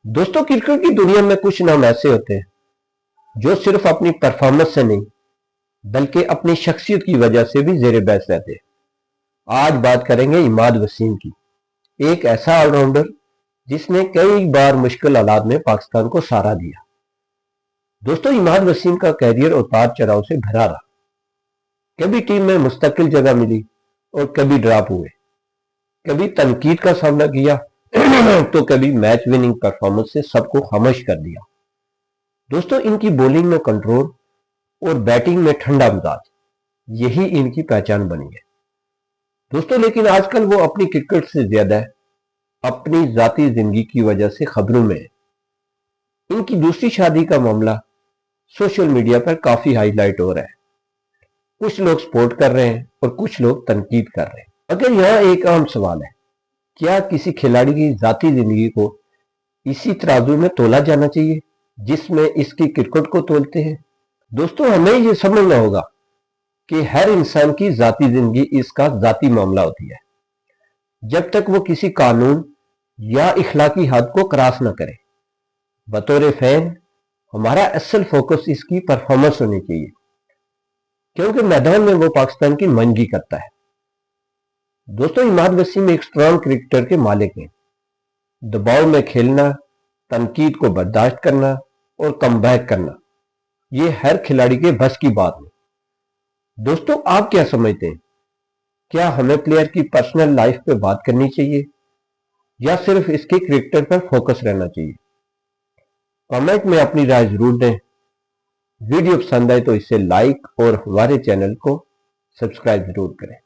दोस्तों, क्रिकेट की दुनिया में कुछ नाम ऐसे होते हैं जो सिर्फ अपनी परफॉर्मेंस से नहीं बल्कि अपनी शख्सियत की वजह से भी जेर बहस रहते हैं। आज बात करेंगे इमाद वसीम की, एक ऐसा ऑलराउंडर जिसने कई बार मुश्किल हालात में पाकिस्तान को सहारा दिया। दोस्तों, इमाद वसीम का कैरियर उतार चढ़ाव से भरा रहा। कभी टीम में मुस्तकिल जगह मिली और कभी ड्रॉप हुए, कभी तनकीद का सामना किया तो कभी मैच विनिंग परफॉर्मेंस से सबको खामोश कर दिया। दोस्तों, इनकी बॉलिंग में कंट्रोल और बैटिंग में ठंडा मिजाज, यही इनकी पहचान बनी है। दोस्तों, लेकिन आजकल वो अपनी क्रिकेट से ज्यादा अपनी जाती जिंदगी की वजह से खबरों में है। इनकी दूसरी शादी का मामला सोशल मीडिया पर काफी हाईलाइट हो रहा है। कुछ लोग सपोर्ट कर रहे हैं और कुछ लोग तनकीद कर रहे हैं। अगर यहाँ एक अहम सवाल है, क्या किसी खिलाड़ी की जाती जिंदगी को इसी तराजू में तोला जाना चाहिए जिसमें इसकी क्रिकेट को तोलते हैं? दोस्तों, हमें ये समझना होगा कि हर इंसान की जाती जिंदगी इसका जाती मामला होती है, जब तक वो किसी कानून या इखलाकी हद को क्रॉस न करे। बतौर फैन हमारा असल फोकस इसकी परफॉर्मेंस होनी चाहिए, क्योंकि मैदान में वो पाकिस्तान की नुमाइंदगी करता है। दोस्तों, इमाद वसीम एक स्ट्रॉन्ग क्रिकेटर के मालिक हैं। दबाव में खेलना, तनकीद को बर्दाश्त करना और कमबैक करना, ये हर खिलाड़ी के बस की बात नहीं। दोस्तों, आप क्या समझते हैं? क्या हमें प्लेयर की पर्सनल लाइफ पे बात करनी चाहिए या सिर्फ इसके क्रिकेटर पर फोकस रहना चाहिए? कमेंट में अपनी राय जरूर दें। वीडियो पसंद आए तो इसे लाइक और हमारे चैनल को सब्सक्राइब जरूर करें।